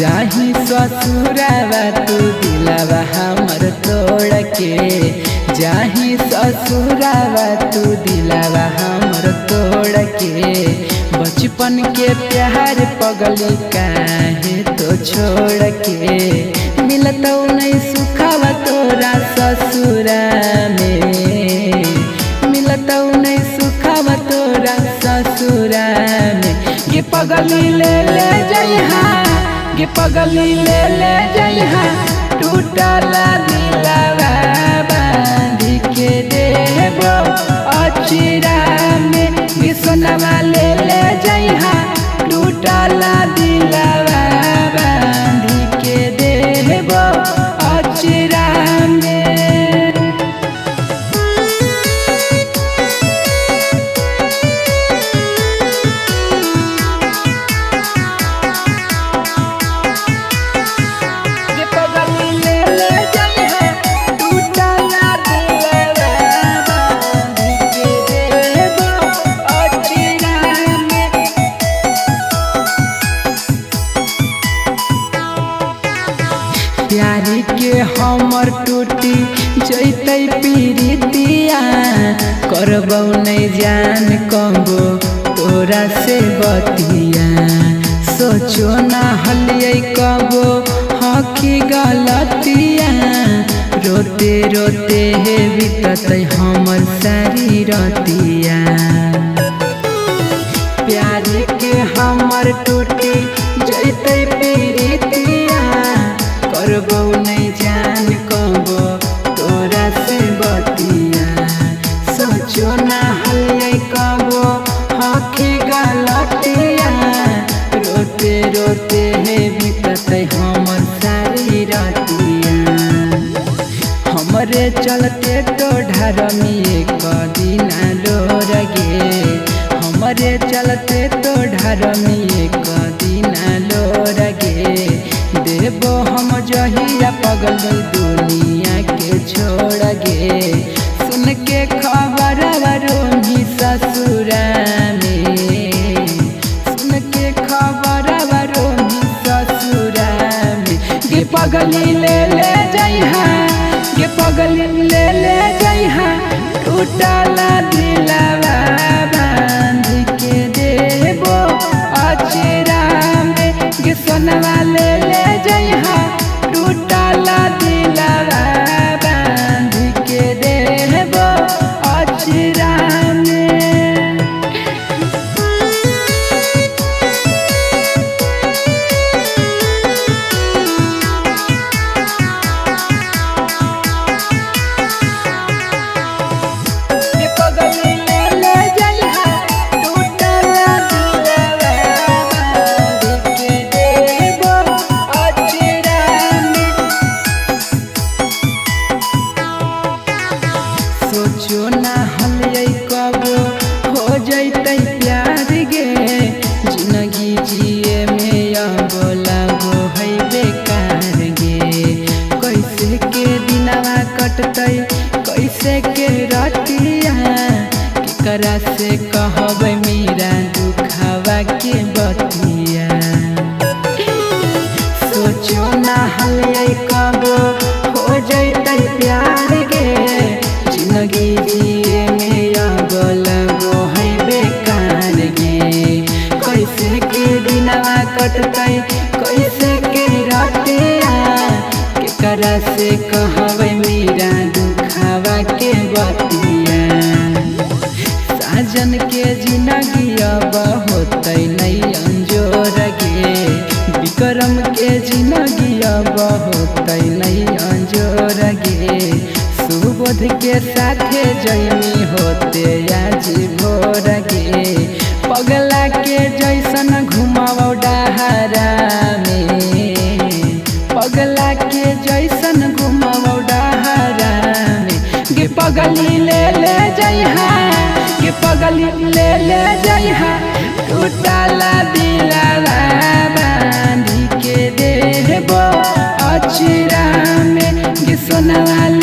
जाही ससुरावा तू दिलावा हमर तोड़ के, जाही ससुरावा तू दिलावा हमर तोड़ के। बचपन के प्यार पगली काहे तो छोड़ के, मिलतौ नहीं सुखावा तोरा ससुरा में, मिलतौ नहीं सुखावा तोरा ससुरा में। ये पगली ले जइहा, ये पगली ले जइहा, टूटला दिलवा बांध के देबो अचिरा में। ये सोनवा ले जइहा, टूटला दिलवा बांध के देबो अचिरा में। प्यारी के हमर टूटी जैतै पीरितिया, करबौ नहीं जान कबो तोरा से बतिया। सोचो ना हलियै कबो हकी गलतिया, रोते रोते हे बीततै हमर सारी रतिया। प्यारी के हमर टूटी जैतै पीरितिया, करबौ नहीं जान कबो तोरा से बतिया। सोचो ना हलियै कबो हकी गलतिया, रोते रोते हे बीततै हमर सारी रतिया। हमरे चलते तो ढरमी एक दिन लोर गे, हमरे चलते तो ढरमी एक दिन लोर गे। देबो हम जहिया पगल दुनिया के छोड़ गे, सुन के खबर रोही ससुरा में, सुन के खबर रोही ससुरा में। गे पगली ले जइहा, गे पगली ले जइहा, टूटला दिलवा बांध के देबो अचिरा में। गे सोनवा ले जइहा, टूटला दिलवा बांध के देबो अचिरा में। ये पगली ले जइहा, टूटला दिलवा बांध के देबो अचिरा में। सोचो ना हलियै कबो हो जैतै प्यार गे, जिंदगी जिए में अब लागो है बेकार गे। कैसे के दिनवा कटतै, कैसे के रतिया, केकरा से कहबै मेरा दुखवा के बतिया। सोचो ना हलियै कबो हो जैतै प्यार गे, जिंदगी जिए में अब लगो है बेकार गे। कैसे के दिनवा कटतै, कैसे के रतिया, केकरा से कहबै मेरा दुखवा के बतिया। साजन के जिंदगी अब होतै नहीं अंजोर गे, विक्रम के जिंदगी अब होतै नहीं अंजोर गे। सुबोध के साथे जइनी होते आज भोर गे, पगला के जैसन घुमाओ डहरा में, पगला के जैसन घुमाओ डहरा में। गे पगली ले जइहा, गे पगली ले जइहा, टूटला दिलवा सपना